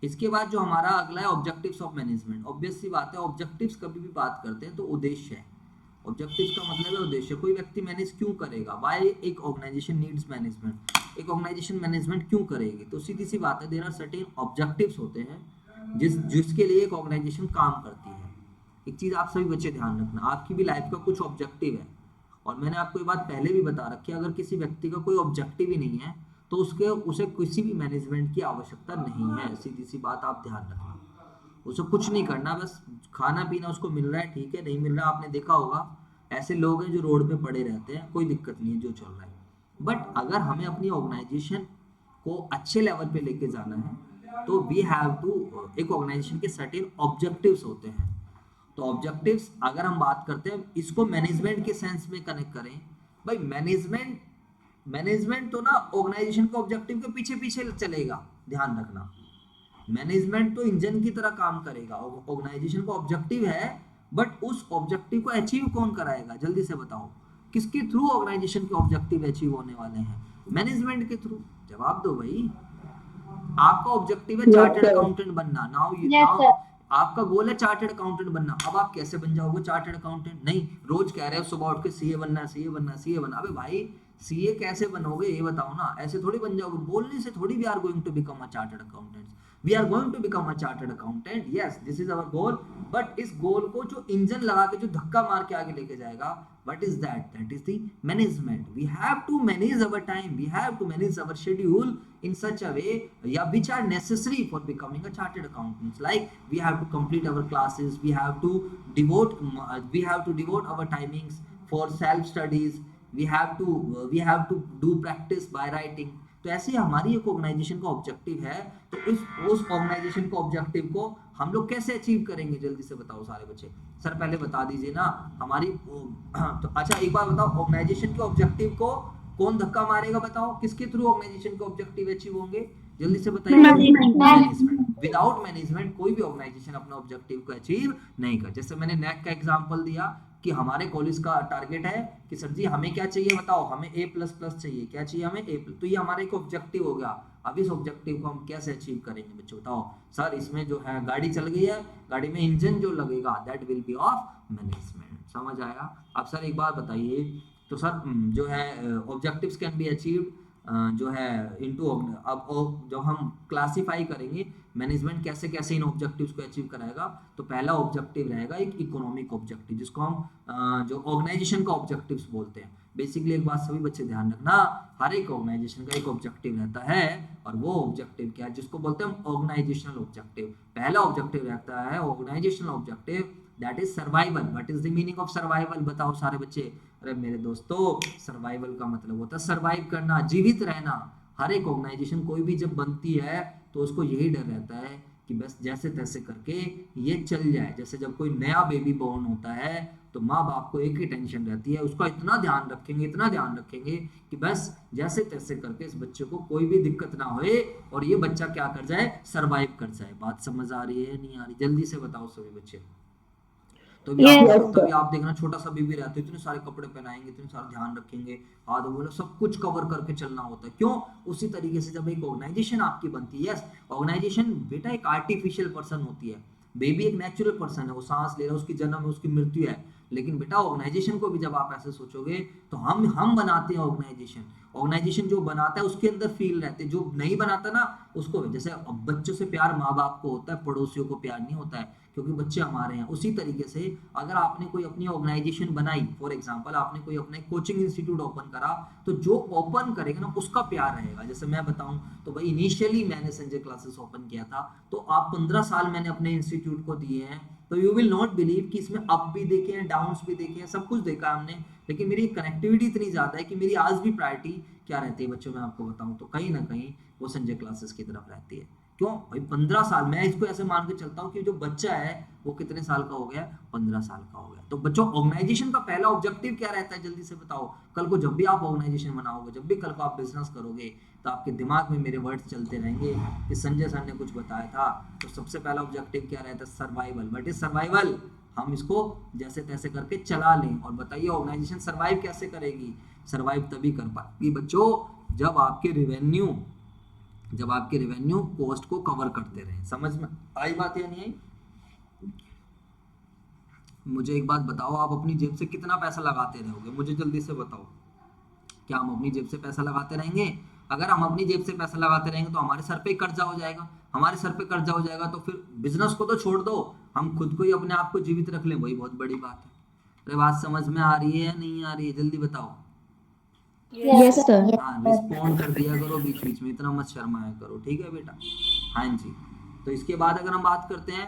इसके बाद जो हमारा अगला है ऑब्जेक्टिव्स ऑफ मैनेजमेंट। ऑब्वियस सी बात है, ऑब्जेक्टिव्स कभी भी बात करते हैं तो उद्देश्य है। ऑब्जेक्टिव्स का मतलब है उद्देश्य। कोई व्यक्ति मैनेज क्यों करेगा, व्हाई एक ऑर्गेनाइजेशन नीड्स मैनेजमेंट, एक ऑर्गेनाइजेशन मैनेजमेंट क्यों करेगी, तो सीधी सी बात है, देयर आर सर्टेन ऑब्जेक्टिव्स होते हैं जिसके लिए एक ऑर्गेनाइजेशन काम करती है। एक चीज आप सभी बच्चे ध्यान रखना, आपकी भी लाइफ का कुछ ऑब्जेक्टिव है, और मैंने आपको ये बात पहले भी बता रखी है, अगर किसी व्यक्ति का कोई ऑब्जेक्टिव ही नहीं है तो उसे किसी भी मैनेजमेंट की आवश्यकता नहीं है। सीधी सी बात आप ध्यान रखना, उसे कुछ नहीं करना, बस खाना पीना उसको मिल रहा है, ठीक है, नहीं मिल रहा आपने देखा होगा, ऐसे लोग हैं जो रोड पे पड़े रहते हैं, कोई दिक्कत नहीं है जो चल रहा है। बट अगर हमें अपनी ऑर्गेनाइजेशन को अच्छे लेवल पे लेके जाना है तो वी हैव टू, एक ऑर्गेनाइजेशन के सर्टेन ऑब्जेक्टिव्स होते हैं। तो ऑब्जेक्टिव्स अगर हम बात करते हैं, इसको मैनेजमेंट के सेंस में कनेक्ट करें, भाई मैनेजमेंट, मैनेजमेंट तो ना ऑर्गेनाइजेशन के ऑब्जेक्टिव के पीछे पीछे चलेगा, ध्यान रखना। मैनेजमेंट तो इंजन की तरह काम करेगा, ऑर्गेनाइजेशन का ऑब्जेक्टिव है, बट उस ऑब्जेक्टिव को अचीव कौन कराएगा, जल्दी से बताओ, किसके थ्रू ऑर्गेनाइजेशन के ऑब्जेक्टिव अचीव होने वाले हैं, मैनेजमेंट के थ्रू। जवाब दो भाई। आपका ऑब्जेक्टिव है यस चार्टर्ड सर। अकाउंटेंट बनना, नाउ यस नाउ सर। आपका गोल है चार्टर्ड अकाउंटेंट बनना। अब आप कैसे बन जाओगे चार्टर्ड अकाउंटेंट, नहीं रोज कह रहे हो सुबह उठ के सीए बनना, सीए बनना, सीए बनना, अबे भाई सीए कैसे बनोगे ये बताओ ना, ऐसे थोड़ी बन जाओगे, बोलने से थोड़ी we are going to become a chartered accountant. We are going to become a chartered accountant, yes this is our goal. But इस गोल को जो इंजन लगा के जो धक्का मार के आगे लेके जाएगा, what is that, that is the management. We have to manage our time, we have to manage our schedule in such a way, yeah, which are necessary for becoming a chartered accountant. Like we have to complete our classes, we have to devote our timings for self studies, we have to do practice by writing. तो ऐसे हमारी एक organisation का objective है, तो उस organisation का objective को हम लोग कैसे अचीव करेंगे, जल्दी से बताओ सारे बच्चे। सर पहले बता दीजिए ना हमारी तो अच्छा एक बार बताओ, ऑर्गेनाइजेशन के ऑब्जेक्टिव को कौन धक्का मारेगा, बताओ किसके थ्रू ऑर्गेनाइजेशन के ऑब्जेक्टिव अचीव होंगे, जल्दी से बताइए। मैनेजमेंट। विदाउट मैनेजमेंट कोई भी ऑर्गेनाइजेशन अपने ऑब्जेक्टिव को अचीव नहीं कर। जैसे मैंने नैक का एग्जांपल दिया कि हमारे कॉलेज का टारगेट है कि सर जी हमें क्या चाहिए बताओ, हमें ए प्लस प्लस चाहिए, क्या चाहिए हमें ए प्लस, तो ये हमारा एक ऑब्जेक्टिव हो गया। अब इस ऑब्जेक्टिव को हम कैसे अचीव करेंगे बच्चों बताओ। सर इसमें जो है गाड़ी चल गई है, गाड़ी में इंजन जो लगेगा that will be of management, समझ आया। अब सर एक बात बताइए, तो सर जो है ऑब्जेक्टिव्स कैन बी अचीव्ड जो है इनटू, अब जब हम क्लासिफाई करेंगे मैनेजमेंट कैसे कैसे इन ऑब्जेक्टिव्स को अचीव कराएगा, तो पहला ऑब्जेक्टिव रहेगा एक इकोनॉमिक ऑब्जेक्टिव, जिसको हम जो ऑर्गेनाइजेशन का ऑब्जेक्टिव्स बोलते हैं। बेसिकली एक बात सभी बच्चे ध्यान रखना, हर एक ऑर्गेनाइजेशन का एक ऑब्जेक्टिव रहता है, और वो ऑब्जेक्टिव क्या है, जिसको बोलते हैं हम ऑर्गेनाइजेशनल ऑब्जेक्टिव। पहला ऑब्जेक्टिव रहता है organizational objective, that is survival. What is the meaning of survival, बताओ सारे बच्चे। अरे मेरे दोस्तों, सर्वाइवल का मतलब होता है सर्वाइव करना, जीवित रहना। हर एक ऑर्गेनाइजेशन कोई भी जब बनती है तो उसको यही डर रहता है कि बस जैसे तैसे करके ये चल जाए। जैसे जब कोई नया बेबी बॉर्न होता है तो माँ बाप को एक ही टेंशन रहती है, उसका इतना ध्यान रखेंगे, इतना ध्यान रखेंगे कि बस जैसे तैसे करके इस बच्चे को कोई भी दिक्कत ना होए और ये बच्चा क्या कर जाए, सर्वाइव कर जाए। बात समझ आ रही है नहीं आ रही, जल्दी से बताओ सभी बच्चे। तो भी आप यस तभी सर। आप देखना छोटा सा बेबी रहता है, इतने सारे कपड़े पहनाएंगे, इतने सारे ध्यान रखेंगे, हाथ बोले सब कुछ कवर करके चलना होता है, क्यों। उसी तरीके से जब एक ऑर्गेनाइजेशन आपकी बनती है, यस ऑर्गेनाइजेशन बेटा एक आर्टिफिशियल पर्सन होती है, बेबी एक नेचुरल पर्सन है, वो सांस ले रहा है, उसकी जन्म है, उसकी मृत्यु है। लेकिन बेटा ऑर्गेनाइजेशन को भी जब आप ऐसे सोचोगे तो हम बनाते हैं ऑर्गेनाइजेशन। ऑर्गेनाइजेशन जो बनाता है उसके अंदर फील रहते हैं, जो नहीं बनाता ना उसको, जैसे बच्चों से प्यार माँ बाप को होता है, पड़ोसियों को प्यार नहीं होता है, क्योंकि बच्चे हमारे हैं। उसी तरीके से अगर आपने कोई अपनी ऑर्गेनाइजेशन बनाई, फॉर एग्जांपल आपने कोई अपना कोचिंग इंस्टीट्यूट ओपन करा, तो जो ओपन करेगा ना उसका प्यार रहेगा। जैसे मैं बताऊं तो भाई इनिशियली मैंने संजय क्लासेस ओपन किया था, तो आप 15 साल मैंने अपने इंस्टीट्यूट को दिए हैं, तो यू विल नॉट बिलीव कि इसमें अप भी देखे हैं, डाउन्स भी देखे हैं, सब कुछ देखा हमने। लेकिन मेरी कनेक्टिविटी इतनी ज्यादा है कि मेरी आज भी प्रायोरिटी क्या रहती है बच्चों, मैं आपको बताऊं तो कहीं ना कहीं वो संजय क्लासेस की तरफ रहती है। क्यों भाई, 15 साल, मैं इसको ऐसे मान के चलता हूँ कि जो बच्चा है वो कितने साल का हो गया, 15 साल का हो गया। तो बच्चों ऑर्गेनाइजेशन का पहला ऑब्जेक्टिव क्या रहता है, जल्दी से बताओ। कल को जब भी आप ऑर्गेनाइजेशन बनाओगे, जब भी कल को आप बिजनेस करोगे, तो आपके दिमाग में मेरे वर्ड्स चलते रहेंगे कि संजय सर ने कुछ बताया था। तो सबसे पहला ऑब्जेक्टिव क्या रहता है, सर्वाइवल। व्हाट इज सर्वाइवल, हम इसको जैसे तैसे करके चला लें। और बताइए ऑर्गेनाइजेशन सर्वाइव कैसे करेगी, सर्वाइव तभी कर पाएगी बच्चों जब आपके रेवेन्यू जब आपके रेवेन्यू कॉस्ट को कवर करते रहे। समझ में आई बात या नहीं आई? मुझे एक बात बताओ, आप अपनी जेब से कितना पैसा लगाते रहोगे? मुझे जल्दी से बताओ। क्या हम अपनी जेब से पैसा लगाते रहेंगे? अगर हम अपनी जेब से पैसा लगाते रहेंगे तो हमारे सर पे कर्जा हो जाएगा। हमारे सर पे कर्जा हो जाएगा तो फिर बिजनेस को तो छोड़ दो, हम खुद को ही अपने आप को जीवित रख लें, वही बहुत बड़ी बात है। अरे बात समझ में आ रही है या नहीं आ रही है? जल्दी बताओ। Yes sir. हाँ, रिस्पॉन्ड कर दिया करो बीच बीच में, इतना मत शर्माया करो, ठीक है बेटा? हाँ जी। तो इसके बाद अगर हम बात करते हैं,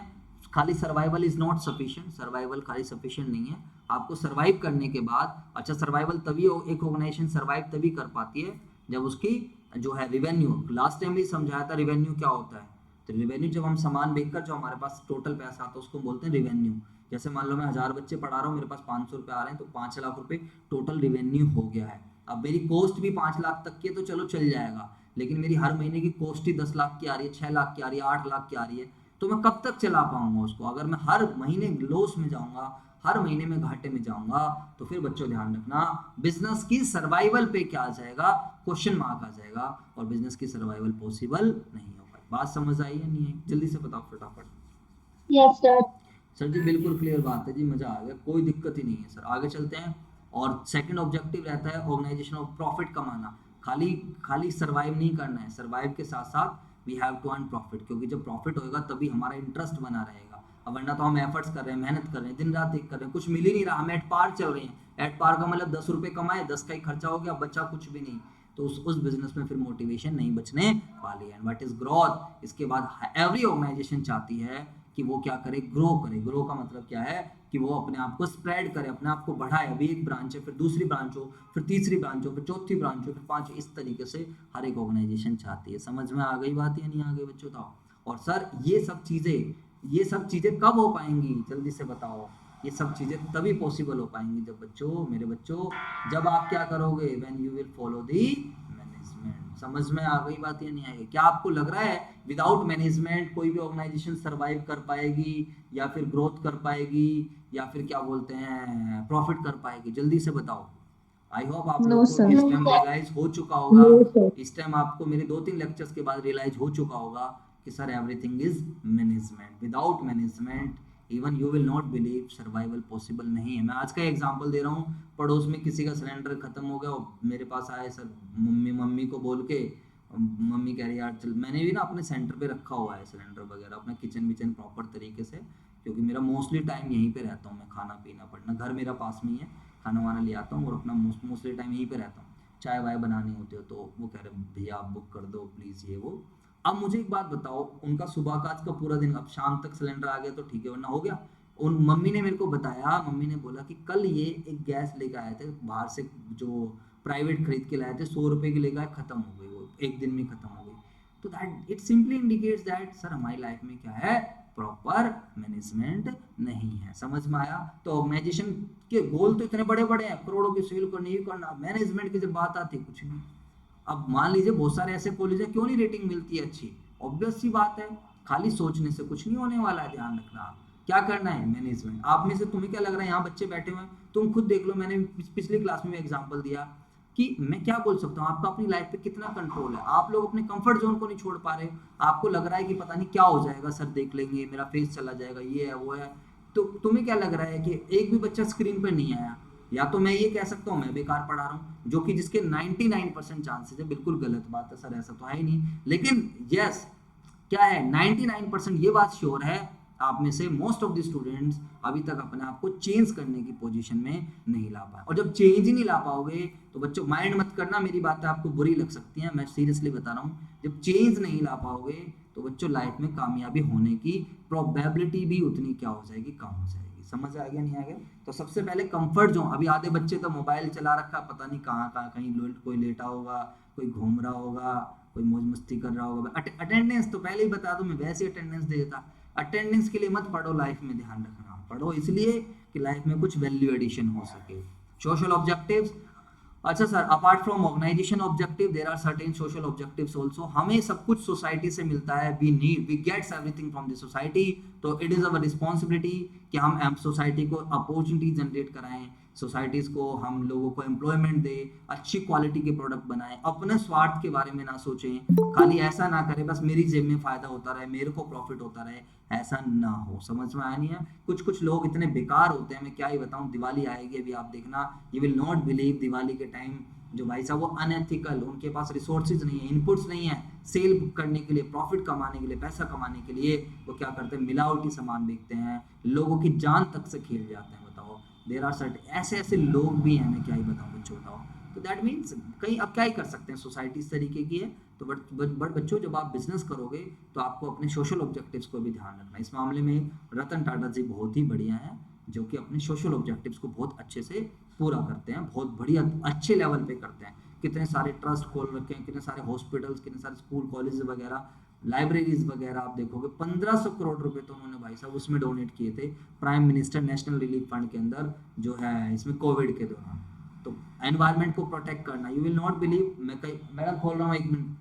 खाली survival is not sufficient, survival खाली सफिशिएंट नहीं है। आपको सर्वाइव करने के बाद, अच्छा सर्वाइवल तभी एक ऑर्गेनाइजेशन सर्वाइव तभी कर पाती है जब उसकी जो है रेवेन्यू, लास्ट टाइम भी समझाया था रेवेन्यू क्या होता है। तो रेवेन्यू जब हम सामान बेचकर जो हमारे पास टोटल पैसा आता है उसको बोलते हैं रेवेन्यू। जैसे मान लो मैं 1000 बच्चे पढ़ा रहा हूँ, मेरे पास 500 रुपये आ रहे हैं, तो 5 लाख रुपए टोटल रेवेन्यू हो गया है। अब मेरी कॉस्ट भी 5 लाख तक की है तो चलो चल जाएगा, लेकिन मेरी हर महीने की कॉस्ट ही 10 लाख की आ रही है, 6 लाख की आ रही है, 8 लाख की आ रही है, तो मैं कब तक चला पाऊंगा उसको? अगर मैं हर महीने लॉस में जाऊंगा, हर महीने में घाटे में जाऊंगा, तो फिर बच्चों ध्यान रखना, बिजनेस की सर्वाइवल पे क्या आ जाएगा? क्वेश्चन मार्क आ जाएगा, और बिजनेस की सर्वाइवल पॉसिबल नहीं होगा। बात समझ आई है नहीं है? जल्दी से बताओ फटाफट। Yes sir. सर जी बिल्कुल क्लियर बात है जी, मजा आ गया, कोई दिक्कत ही नहीं है सर। आगे चलते हैं। और सेकंड ऑब्जेक्टिव रहता है ऑर्गेनाइजेशन ऑफ प्रॉफिट कमाना। खाली खाली सर्वाइव नहीं करना है, सर्वाइव के साथ साथ we have to earn profit, क्योंकि जब प्रॉफिट होएगा तभी हमारा इंटरेस्ट बना रहेगा। अब वरना तो हम एफर्ट्स कर रहे हैं, मेहनत कर रहे हैं, दिन रात एक कर रहे हैं, कुछ मिल ही नहीं रहा, हम एट पार चल रहे हैं। एट पार का मतलब 10 रुपये कमाए, 10 का ही खर्चा हो गया, बचा कुछ भी नहीं। तो उस बिजनेस में फिर मोटिवेशन नहीं बचने वाली है। And what is growth? इसके बाद एवरी ऑर्गेनाइजेशन चाहती है कि वो क्या करे? ग्रो करे। ग्रो का मतलब क्या है? कि वो अपने आप को स्प्रेड करे, अपने आप को बढ़ाए। अभी एक ब्रांच है, फिर दूसरी ब्रांच हो, फिर तीसरी ब्रांच हो, फिर चौथी ब्रांच हो, फिर पांचवी, इस तरीके से हर एक ऑर्गेनाइजेशन चाहती है। समझ में आ गई बात या नहीं आ गई बच्चों? बताओ। और सर ये सब चीजें कब हो पाएंगी? जल्दी से बताओ। ये सब चीजें तभी पॉसिबल हो पाएंगी जब बच्चों, मेरे बच्चों, जब आप क्या करोगे? When you will follow the management. समझ में आ गई बात या नहीं आई? क्या आपको लग रहा है विदाउट मैनेजमेंट कोई भी ऑर्गेनाइजेशन सरवाइव कर पाएगी, या फिर ग्रोथ कर पाएगी, या फिर क्या बोलते हैं प्रॉफिट कर पाएगी? जल्दी से बताओ। आई होप आप नो लोग को सर। इस टाइम रियलाइज हो चुका होगा। इस टाइम आपको मेरे 2-3 लेक्चर्स के बाद रियलाइज हो चुका होगा कि sir everything is management. Without management even you will not believe survival possible नहीं है। मैं आज का एग्जांपल दे रहा हूँ, पड़ोस में किसी का सिलेंडर खत्म हो गया और मेरे पास आए सर, मम्मी को बोल के, मम्मी कह रही यार चल, मैंने भी ना अपने सेंटर पे रखा हुआ है सिलेंडर वगैरह, अपना किचन विचन प्रॉपर तरीके से, क्योंकि मेरा मोस्टली टाइम यहीं पे रहता हूँ मैं, खाना पीना पड़ना, घर मेरा पास में ही है, खाना वाना ले आता हूँ और अपना मोस्टली टाइम यहीं पे रहता हूँ। चाय वाय बनानी होती हो तो वो कह रहे भैया आप बुक कर दो प्लीज़ ये वो। अब मुझे एक बात बताओ, उनका सुबह का आज का पूरा दिन, अब शाम तक सिलेंडर आ गया तो ठीक है, वरना हो गया। उन मम्मी ने मेरे को बताया, मम्मी ने बोला कि कल ये एक गैस लेकर आए थे बाहर से, जो प्राइवेट खरीद के लाए थे, 100 रुपए की लेकर आए, खत्म हो गई वो, एक दिन में खत्म हो गई। तो that it simply indicates that sir हमारी लाइफ में क्या है? प्रॉपर मैनेजमेंट नहीं है। समझ में आया? तो ऑर्गेनाइजेशन के गोल तो इतने बड़े बड़े हैं, करोड़ों की सेल करनी, ये करना, मैनेजमेंट की जब बात आती है कुछ नहीं। अब मान लीजिए बहुत सारे ऐसे कॉलेज है, क्यों नहीं रेटिंग मिलती है अच्छी? ऑब्वियस सी बात है, खाली सोचने से कुछ नहीं होने वाला है। ध्यान रखना, क्या करना है? मैनेजमेंट। आप में से तुम्हें क्या लग रहा है, यहाँ बच्चे बैठे हुए हैं, तुम खुद देख लो, मैंने पिछली क्लास में एग्जांपल दिया कि मैं क्या बोल सकता हूँ, आपका अपनी लाइफ पे कितना कंट्रोल है। आप लोग अपने कंफर्ट जोन को नहीं छोड़ पा रहे, आपको लग रहा है कि पता नहीं क्या हो जाएगा, सर देख लेंगे, मेरा फेस चला जाएगा, ये है वो है। तो तुम्हें क्या लग रहा है कि एक भी बच्चा स्क्रीन पर नहीं आया, या तो मैं ये कह सकता हूँ मैं बेकार पढ़ा रहा हूँ, जो कि जिसके 99% चांसेस है, बिल्कुल गलत बात है सर, ऐसा तो है ही नहीं, लेकिन यस क्या है, 99% ये बात श्योर है, आप में से मोस्ट ऑफ द स्टूडेंट्स अभी तक अपने आप को चेंज करने की पोजीशन में नहीं ला पाए। और जब चेंज ही नहीं ला पाओगे तो बच्चों माइंड मत करना, मेरी बातें आपको बुरी लग सकती हैं, मैं सीरियसली बता रहा हूँ, जब चेंज नहीं ला पाओगे तो बच्चों लाइफ में कामयाबी होने की प्रोबेबिलिटी भी उतनी क्या हो जाएगी? कम हो जाएगी। समझ आ गया नहीं आ गया? तो सबसे पहले कंफर्ट जोन, अभी आधे बच्चे तो मोबाइल चला रखा, पता नहीं कहाँ कहाँ, कहीं कोई लेटा होगा, कोई घूम रहा होगा, कोई मौज मस्ती कर रहा होगा। अटेंडेंस तो पहले ही बता दूं, मैं वैसे अटेंडेंस दे देता। अटेंडेंस के लिए मत पढ़ो, लाइफ में ध्यान रखना, पढ़ो इसलिए कि लाइफ में कुछ वैल्यू एडिशन हो सके। सोशल ऑब्जेक्टिव्स, अच्छा sir, apart from organization objective there are certain social objectives also. हमें सब कुछ सोसाइटी से मिलता है, we gets everything from the society, तो इट इज अवर रिस्पॉन्सिबिलिटी कि हम सोसाइटी को अपॉर्चुनिटी जनरेट कराएं, सोसाइटीज़ को, हम लोगों को एम्प्लॉयमेंट दे, अच्छी क्वालिटी के प्रोडक्ट बनाए, अपने स्वार्थ के बारे में ना सोचें, खाली ऐसा ना करें बस मेरी जेब में फ़ायदा होता रहे, मेरे को प्रॉफिट होता रहे, ऐसा ना हो। समझ में आया नहीं है? कुछ कुछ लोग इतने बेकार होते हैं, मैं क्या ही बताऊं। दिवाली आएगी अभी, आप देखना, you will not believe, Diwali के टाइम जो भाई साहब वो अनएथिकल, उनके पास रिसोर्सेज नहीं है, इनपुट्स नहीं है सेल करने के लिए, प्रॉफिट कमाने के लिए, पैसा कमाने के लिए, वो क्या करते हैं, मिलावटी सामान बेचते हैं, लोगों की जान तक से खेल जाते हैं। बताओ, देर आर सर्टेन ऐसे ऐसे लोग भी हैं, मैं क्या ही बताऊं बच्चों। बताओ, तो दैट मीन्स कहीं अब क्या ही कर सकते हैं, सोसाइटी इस तरीके की है। तो बट बच्चों, जब आप बिजनेस करोगे तो आपको अपने सोशल ऑब्जेक्टिव्स को भी ध्यान रखना है। इस मामले में रतन टाटा जी बहुत ही बढ़िया हैं, जो कि अपने सोशल ऑब्जेक्टिव्स को बहुत अच्छे से पूरा करते हैं, बहुत बढ़िया अच्छे लेवल पे करते हैं। कितने सारे ट्रस्ट खोल रखे हैं, कितने सारे हॉस्पिटल्स, कितने सारे स्कूल कॉलेज वगैरह, लाइब्रेरीज वगैरह, आप देखोगे 1500 करोड़ रुपए तो उन्होंने भाई साहब उसमें डोनेट किए थे, prime minister national relief fund के अंदर, जो है इसमें कोविड के दौरान। तो एनवायरनमेंट को प्रोटेक्ट करना, यू विल नॉट बिलीव, मैं कई मैडम खोल रहा हूँ, एक मिनट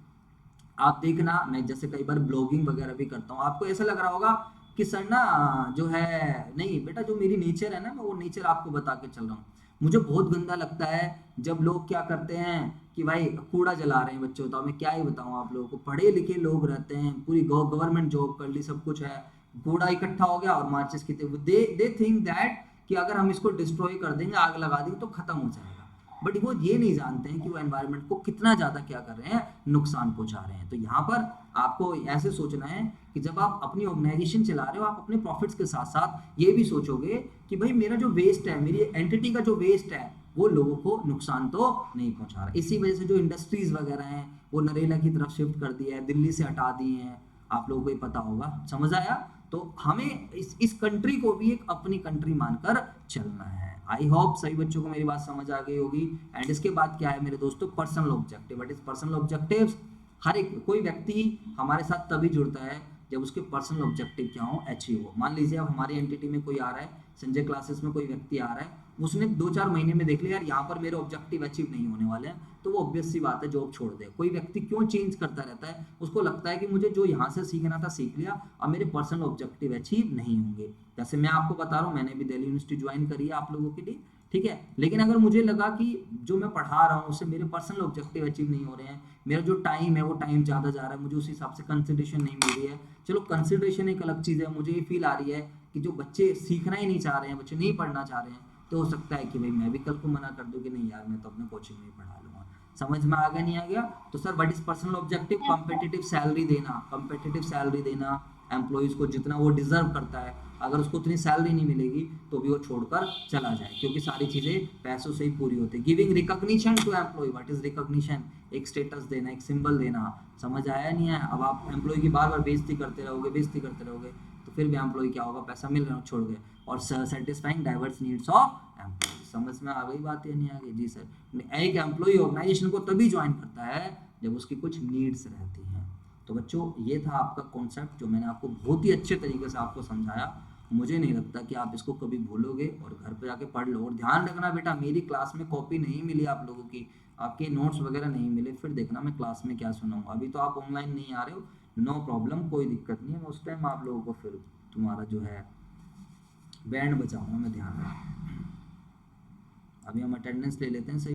आप देखना, मैं जैसे कई बार ब्लॉगिंग वगैरह भी करता हूँ, आपको ऐसा लग रहा होगा कि सर ना जो है, नहीं बेटा, जो मेरी नेचर है ना, मैं वो नेचर आपको बता के चल रहा हूँ। मुझे बहुत गंदा लगता है जब लोग क्या करते हैं कि भाई कूड़ा जला रहे हैं बच्चे। बताओ, मैं क्या ही बताऊँ आप लोगों को, पढ़े लिखे लोग रहते हैं, पूरी गवर्नमेंट जॉब कर ली, सब कुछ है, कूड़ा इकट्ठा हो गया और माचिस की दे थिंक दैट कि अगर हम इसको डिस्ट्रॉय कर देंगे, आग लगा देंगे तो खत्म हो जाएगा। बट वो ये नहीं जानते हैं कि वो एनवायरनमेंट को कितना ज़्यादा क्या कर रहे हैं, नुकसान पहुंचा रहे हैं। तो यहाँ पर आपको ऐसे सोचना है कि जब आप अपनी ऑर्गेनाइजेशन चला रहे हो, आप अपने प्रॉफिट्स के साथ साथ ये भी सोचोगे कि भाई मेरा जो वेस्ट है, मेरी एंटिटी का जो वेस्ट है, वो लोगों को नुकसान तो नहीं पहुंचा रहा। इसी वजह से जो इंडस्ट्रीज वगैरह हैं वो नरेला की तरफ शिफ्ट कर दिया है, दिल्ली से हटा दिए हैं, आप लोगों को ये पता होगा। समझ आया? तो हमें इस कंट्री को भी एक अपनी कंट्री मानकर चलना है। आई होप सभी बच्चों को मेरी बात समझ आ गई होगी। एंड इसके बाद क्या है मेरे दोस्तों, personal objective. What is personal objectives? हर एक कोई व्यक्ति हमारे साथ तभी जुड़ता है जब उसके पर्सनल ऑब्जेक्टिव क्या हो, अचीव हो। मान लीजिए अब हमारी एंटिटी में कोई आ रहा है, संजय क्लासेस में कोई व्यक्ति आ रहा है, उसने 2-4 महीने में देख लिया यार यहाँ पर मेरे ऑब्जेक्टिव अचीव नहीं होने वाले हैं, तो वो ऑब्वियस सी बात है जॉब छोड़ दे। कोई व्यक्ति क्यों चेंज करता रहता है? उसको लगता है कि मुझे जो यहाँ से सीखना था सीख लिया, अब मेरे पर्सनल ऑब्जेक्टिव अचीव नहीं होंगे। जैसे मैं आपको बता रहा हूँ, मैंने भी दिल्ली यूनिवर्सिटी ज्वाइन करी है आप लोगों के लिए, ठीक है, लेकिन अगर मुझे लगा कि जो मैं पढ़ा रहा हूँ उससे मेरे पर्सनल ऑब्जेक्टिव अचीव नहीं हो रहे हैं, मेरा जो टाइम है वो टाइम ज़्यादा जा रहा है, मुझे उस हिसाब से कंसिडरेशन नहीं मिल रही है। चलो कंसिडरेशन एक अलग चीज़ है, मुझे ये फील आ रही है कि जो बच्चे सीखना ही नहीं चाह रहे हैं, बच्चे नहीं पढ़ना चाह रहे हैं, तो हो सकता है कि भाई मैं भी कल को मना कर दूं कि नहीं यार, मैं तो अपने कोचिंग में ही पढ़ा लूँगा। समझ में आ गया नहीं आ गया? तो sir what is personal objective? Competitive salary देना, कॉम्पिटिटिव सैलरी देना एम्प्लॉइज़ को जितना वो डिजर्व करता है। अगर उसको उतनी सैलरी नहीं मिलेगी तो भी वो छोड़कर चला जाए, क्योंकि सारी चीज़ें पैसों से ही पूरी होती है। Giving recognition to employ. What is recognition? एक स्टेटस देना, एक सिंबल देना। समझ आया नहीं है? अब आप एम्प्लॉय की बार बार बेइज्जती करते रहोगे तो फिर भी एम्प्लॉय क्या होगा, पैसा मिल रहा है छोड़ गए। और satisfying diverse needs of employ. समझ में आ गई बात या नहीं आ गई? जी सर। एक एम्प्लॉय ऑर्गेनाइजेशन को तभी ज्वाइन करता है जब उसकी कुछ नीड्स रहती हैं। तो बच्चों ये था आपका कॉन्सेप्ट जो मैंने आपको बहुत ही अच्छे तरीके से आपको समझाया। मुझे नहीं लगता कि आप इसको कभी भूलोगे और घर पे जाके पढ़ लो। और ध्यान रखना बेटा, मेरी क्लास में कॉपी नहीं मिली आप लोगों की, आपके नोट्स वगैरह नहीं मिले, फिर देखना मैं क्लास में क्या सुनाऊंगा। अभी तो आप ऑनलाइन नहीं आ रहे हो, नो प्रॉब्लम, कोई दिक्कत नहीं है। मैं उस टाइम आप लोगों को फिर तुम्हारा जो है बैंड बजाऊंगा मैं, ध्यान रखना। अभी हम अटेंडेंस ले लेते हैं सही।